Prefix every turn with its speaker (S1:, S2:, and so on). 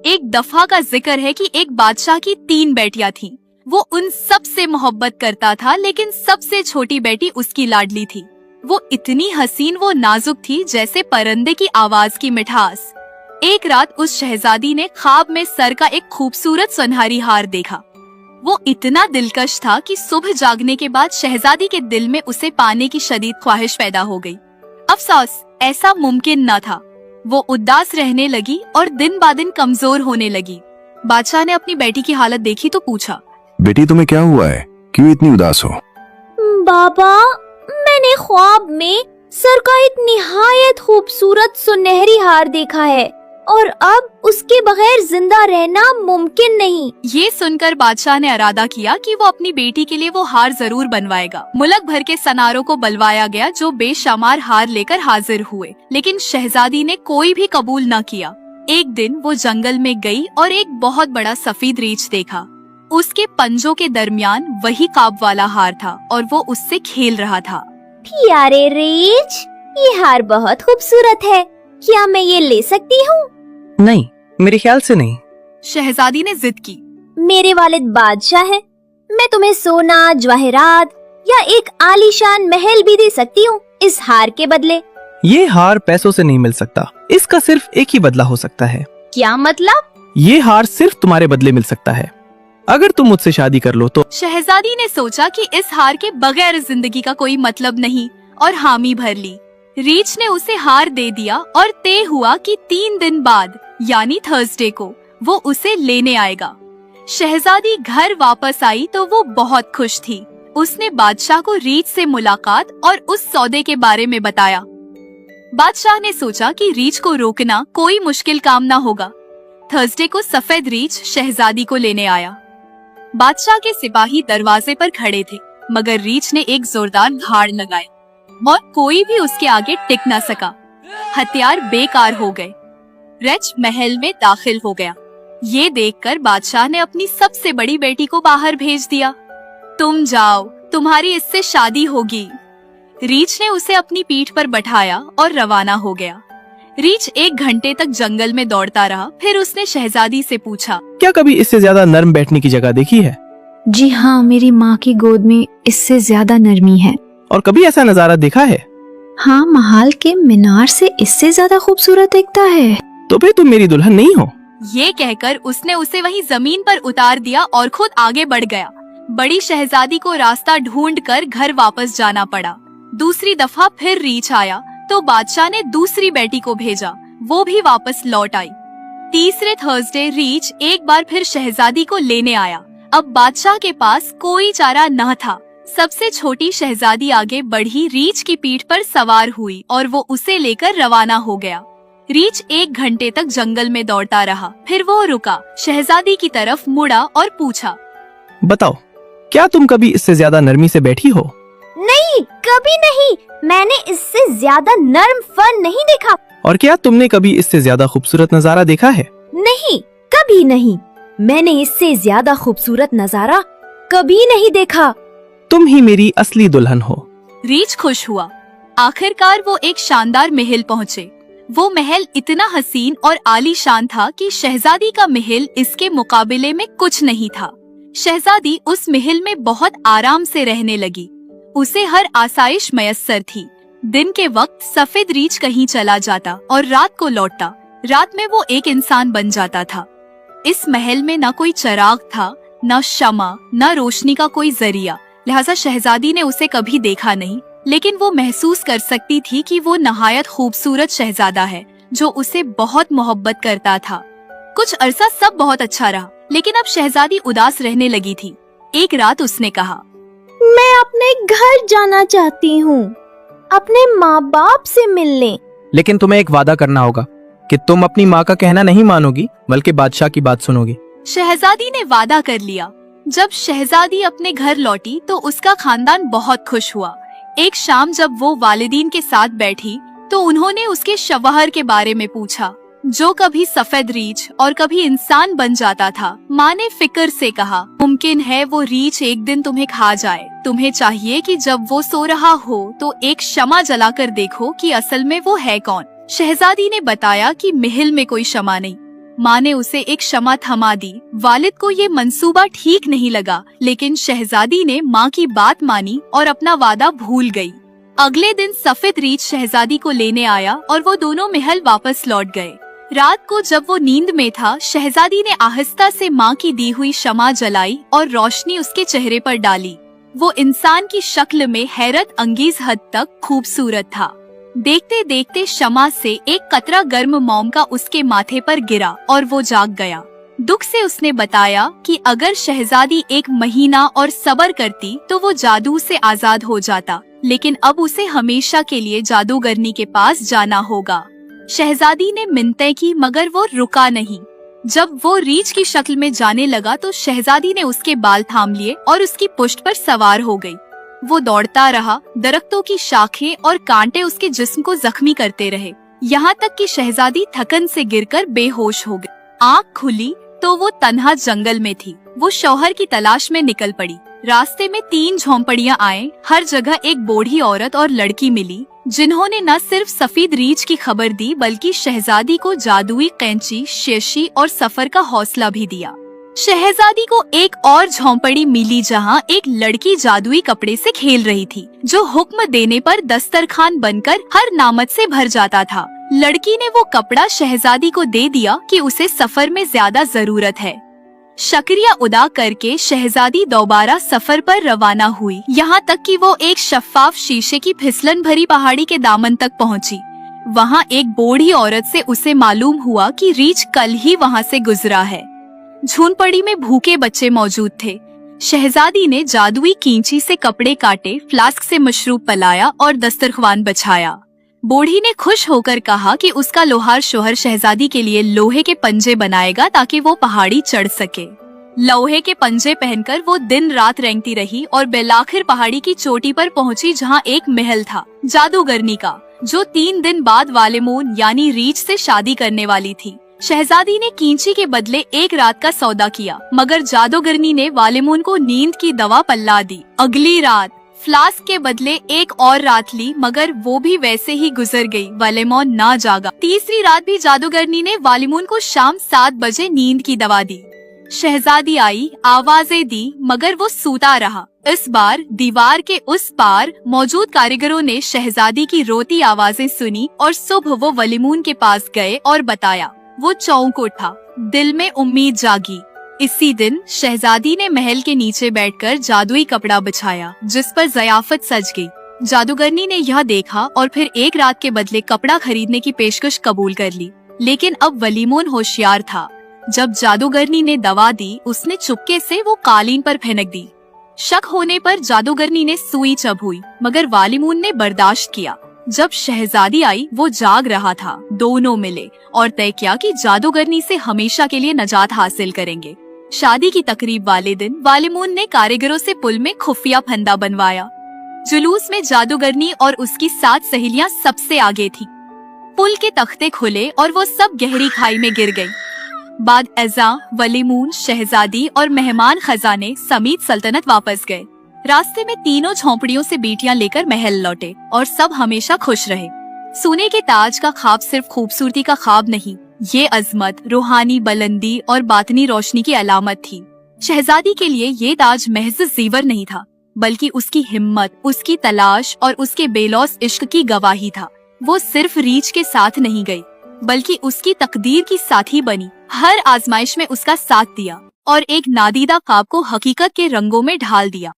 S1: एक दफा का जिक्र है कि एक बादशाह की 3 बेटियां थीं। वो उन सब से मोहब्बत करता था, लेकिन सबसे छोटी बेटी उसकी लाडली थी। वो इतनी हसीन वो नाजुक थी जैसे परिंदे की आवाज की मिठास। एक रात उस शहजादी ने ख्वाब में सर का एक खूबसूरत सुनहरी हार देखा। वो इतना दिलकश था कि सुबह जागने के बाद शहजादी के दिल में उसे पाने की शदीद ख्वाहिश पैदा हो गई। अफसोस, ऐसा मुमकिन न था। वो उदास रहने लगी और दिन ब दिन कमजोर होने लगी। बादशाह ने अपनी बेटी की हालत देखी तो पूछा,
S2: बेटी तुम्हें क्या हुआ है, क्यों इतनी उदास हो?
S3: बाबा, मैंने ख्वाब में सर का एक निहायत खूबसूरत सुनहरी हार देखा है और अब उसके बगैर जिंदा रहना मुमकिन नहीं।
S1: ये सुनकर बादशाह ने इरादा किया कि वो अपनी बेटी के लिए वो हार जरूर बनवाएगा। मुल्क भर के सनारों को बुलवाया गया जो बेशुमार हार लेकर हाजिर हुए, लेकिन शहजादी ने कोई भी कबूल न किया। एक दिन वो जंगल में गई और एक बहुत बड़ा सफेद रीछ देखा। उसके पंजों के दरमियान वही काब वाला हार था और वो उससे खेल रहा था।
S3: प्यारे रीछ, ये हार बहुत खूबसूरत है, क्या मैं ये ले सकती हूँ?
S4: नहीं, मेरे ख्याल से नहीं।
S1: शहजादी ने जिद की।
S3: मेरे वालिद बादशाह हैं, मैं तुम्हें सोना, जवाहरात या एक आलीशान महल भी दे सकती हूँ इस हार के बदले।
S4: ये हार पैसों से नहीं मिल सकता, इसका सिर्फ एक ही बदला हो सकता है।
S3: क्या मतलब?
S4: ये हार सिर्फ तुम्हारे बदले मिल सकता है, अगर तुम मुझसे शादी कर लो तो।
S1: शहजादी ने सोचा कि इस हार के बगैर जिंदगी का कोई मतलब नहीं और हामी भर ली। रीछ ने उसे हार दे दिया और तय हुआ कि 3 दिन बाद यानी थर्सडे को वो उसे लेने आएगा। शहजादी घर वापस आई तो वो बहुत खुश थी। उसने बादशाह को रीछ से मुलाकात और उस सौदे के बारे में बताया। बादशाह ने सोचा कि रीछ को रोकना कोई मुश्किल काम ना होगा। थर्सडे को सफेद रीछ शहजादी को लेने आया। बादशाह के सिपाही दरवाजे पर खड़े थे, मगर रीछ ने एक जोरदार धाड़ लगाई और कोई भी उसके आगे टिक न सका। हथियार बेकार हो गए। रीछ महल में दाखिल हो गया। ये देखकर बादशाह ने अपनी सबसे बड़ी बेटी को बाहर भेज दिया। तुम जाओ, तुम्हारी इससे शादी होगी। रीछ ने उसे अपनी पीठ पर बैठाया और रवाना हो गया। रीछ 1 घंटे तक जंगल में दौड़ता रहा। फिर उसने शहजादी से पूछा,
S4: क्या कभी इससे ज्यादा नर्म बैठने की जगह देखी है?
S5: जी हाँ, मेरी माँ की गोद में इससे ज्यादा नरमी है।
S4: और कभी ऐसा नजारा देखा है?
S5: हाँ, महल के मीनार से इससे ज्यादा खूबसूरत दिखता है।
S4: तो फिर तुम मेरी दुल्हन नहीं हो।
S1: ये कहकर उसने उसे वहीं जमीन पर उतार दिया और खुद आगे बढ़ गया। बड़ी शहजादी को रास्ता ढूंढकर घर वापस जाना पड़ा। दूसरी दफा फिर रीछ आया तो बादशाह ने दूसरी बेटी को भेजा। वो भी वापस लौट आई। तीसरे थर्सडे रीछ एक बार फिर शहजादी को लेने आया। अब बादशाह के पास कोई चारा न था। सबसे छोटी शहजादी आगे बढ़ी, रीछ की पीठ पर सवार हुई और वो उसे लेकर रवाना हो गया। रीछ 1 घंटे तक जंगल में दौड़ता रहा। फिर वो रुका, शहजादी की तरफ मुड़ा और पूछा,
S4: बताओ, क्या तुम कभी इससे ज्यादा नरमी से बैठी हो?
S3: नहीं, कभी नहीं। मैंने इससे ज्यादा नर्म फन नहीं देखा।
S4: और क्या तुमने कभी इससे ज्यादा खूबसूरत नजारा देखा है?
S3: नहीं, कभी नहीं। मैंने इससे ज्यादा खूबसूरत नजारा कभी नहीं देखा।
S4: तुम ही मेरी असली दुल्हन हो।
S1: रीछ खुश हुआ। आखिरकार वो एक शानदार महल पहुँचे। वो महल इतना हसीन और आलीशान था कि शहजादी का महल इसके मुकाबले में कुछ नहीं था। शहजादी उस महल में बहुत आराम से रहने लगी। उसे हर आसाइश मयस्सर थी। दिन के वक्त सफेद रीछ कहीं चला जाता और रात को लौटता। रात में वो एक इंसान बन जाता था। इस महल में न कोई चिराग था, न शमा, न रोशनी का कोई जरिया, लिहाजा शहजादी ने उसे कभी देखा नहीं। लेकिन वो महसूस कर सकती थी कि वो नहायत खूबसूरत शहजादा है जो उसे बहुत मोहब्बत करता था। कुछ अरसा सब बहुत अच्छा रहा, लेकिन अब शहजादी उदास रहने लगी थी। एक रात उसने कहा,
S3: मैं अपने घर जाना चाहती हूँ, अपने माँ बाप से मिलने।
S4: लेकिन तुम्हें एक वादा करना होगा कि तुम अपनी माँ का कहना नहीं मानोगी, बल्कि बादशाह की बात सुनोगी।
S1: शहजादी ने वादा कर लिया। जब शहजादी अपने घर लौटी तो उसका खानदान बहुत खुश हुआ। एक शाम जब वो वालिदीन के साथ बैठी तो उन्होंने उसके शवहर के बारे में पूछा, जो कभी सफेद रीछ और कभी इंसान बन जाता था। माँ ने फिक्र से कहा, मुमकिन है वो रीछ एक दिन तुम्हें खा जाए। तुम्हें चाहिए कि जब वो सो रहा हो तो एक शमा जलाकर देखो कि असल में वो है कौन। शहजादी ने बताया कि महल में कोई शमा नहीं, माँ ने उसे एक क्षमा थमा दी। वालिद को ये मंसूबा ठीक नहीं लगा, लेकिन शहजादी ने माँ की बात मानी और अपना वादा भूल गई। अगले दिन सफेद रीछ शहजादी को लेने आया और वो दोनों महल वापस लौट गए। रात को जब वो नींद में था, शहजादी ने आहिस्ता से माँ की दी हुई शमा जलाई और रोशनी उसके चेहरे पर डाली। वो इंसान की शक्ल में हैरत अंगेज हद तक खूबसूरत था। देखते देखते शमा से एक कतरा गर्म मोम का उसके माथे पर गिरा और वो जाग गया। दुख से उसने बताया कि अगर शहजादी 1 महीना और सब्र करती तो वो जादू से आजाद हो जाता, लेकिन अब उसे हमेशा के लिए जादूगरनी के पास जाना होगा। शहजादी ने मिन्नतें की मगर वो रुका नहीं। जब वो रीछ की शक्ल में जाने लगा तो शहजादी ने उसके बाल थाम लिए और उसकी पुष्ट पर सवार हो गई। वो दौड़ता रहा, दरख्तों की शाखें और कांटे उसके जिस्म को जख्मी करते रहे, यहाँ तक कि शहजादी थकन से गिरकर बेहोश हो गई। आँख खुली तो वो तन्हा जंगल में थी। वो शौहर की तलाश में निकल पड़ी। रास्ते में 3 झोंपड़ियाँ आए। हर जगह एक बूढ़ी औरत और लड़की मिली, जिन्होंने न सिर्फ सफेद रीछ की खबर दी बल्कि शहजादी को जादुई कैंची, शेशी और सफर का हौसला भी दिया। शहजादी को एक और झोंपड़ी मिली जहां एक लड़की जादुई कपड़े से खेल रही थी, जो हुक्म देने पर दस्तरखान बनकर हर नामत से भर जाता था। लड़की ने वो कपड़ा शहजादी को दे दिया कि उसे सफर में ज्यादा जरूरत है। शुक्रिया अदा करके शहजादी दोबारा सफर पर रवाना हुई, यहाँ तक कि वो एक शफाफ शीशे की फिसलन भरी पहाड़ी के दामन तक पहुँची। वहाँ एक बूढ़ी औरत से उसे मालूम हुआ कि रीछ कल ही वहाँ से गुजरा है। झोंपड़ी में भूखे बच्चे मौजूद थे। शहजादी ने जादुई कींची से कपड़े काटे, फ्लास्क से मशरूब पलाया और दस्तरख्वान बिछाया। बूढ़ी ने खुश होकर कहा कि उसका लोहार शोहर शहजादी के लिए लोहे के पंजे बनाएगा ताकि वो पहाड़ी चढ़ सके। लोहे के पंजे पहनकर वो दिन रात रेंगती रही और बेलाखिर पहाड़ी की चोटी पर पहुंची, जहां एक महल था जादूगरनी का, जो 3 दिन बाद वालिमोन यानी रीछ से शादी करने वाली थी। शहजादी ने कींची के बदले 1 रात का सौदा किया, मगर जादूगरनी ने वालिमोन को नींद की दवा पल्ला दी। अगली रात फ्लास्क के बदले 1 और रात ली, मगर वो भी वैसे ही गुजर गई। वालिमोन ना जागा। तीसरी रात भी जादूगरनी ने वालिमोन को शाम 7 बजे नींद की दवा दी। शहजादी आई, आवाजें दी, मगर वो सूता रहा। इस बार दीवार के उस पार मौजूद कारीगरों ने शहजादी की रोती आवाजें सुनी और सुबह वो वालिमोन के पास गए और बताया। वो चौंक उठा, दिल में उम्मीद जागी। इसी दिन शहजादी ने महल के नीचे बैठकर जादुई कपड़ा बिछाया, जिस पर ज़याफत सज गई। जादूगरनी ने यह देखा और फिर 1 रात के बदले कपड़ा खरीदने की पेशकश कबूल कर ली। लेकिन अब वालिमोन होशियार था। जब जादूगरनी ने दवा दी, उसने चुपके से वो कालीन पर फेंक दी। शक होने पर जादूगरनी ने सुई चबुई, मगर वालिमोन ने बर्दाश्त किया। जब शहजादी आई, वो जाग रहा था। दोनों मिले और तय किया कि जादूगरनी से हमेशा के लिए निजात हासिल करेंगे। शादी की तकरीब वाले दिन वालिमोन ने कारीगरों से पुल में खुफिया फंदा बनवाया। जुलूस में जादूगरनी और उसकी 7 सहेलियां सबसे आगे थी। पुल के तख्ते खुले और वो सब गहरी खाई में गिर गयी। बाद अज़ा, वालिमोन, शहजादी और मेहमान खजाने समेत सल्तनत वापस गए। रास्ते में तीनों झोंपड़ियों से बेटियां लेकर महल लौटे और सब हमेशा खुश रहे। सोने के ताज का ख्वाब सिर्फ खूबसूरती का ख्वाब नहीं, ये अजमत, रूहानी बुलंदी और बातनी रोशनी की अलामत थी। शहजादी के लिए ये ताज महज ज़ेवर नहीं था, बल्कि उसकी हिम्मत, उसकी तलाश और उसके बेलौस इश्क की गवाही था। वो सिर्फ रीछ के साथ नहीं गई, बल्कि उसकी तकदीर की साथी बनी। हर आजमाइश में उसका साथ दिया और एक नादीदा ख्वाब को हकीकत के रंगों में ढाल दिया।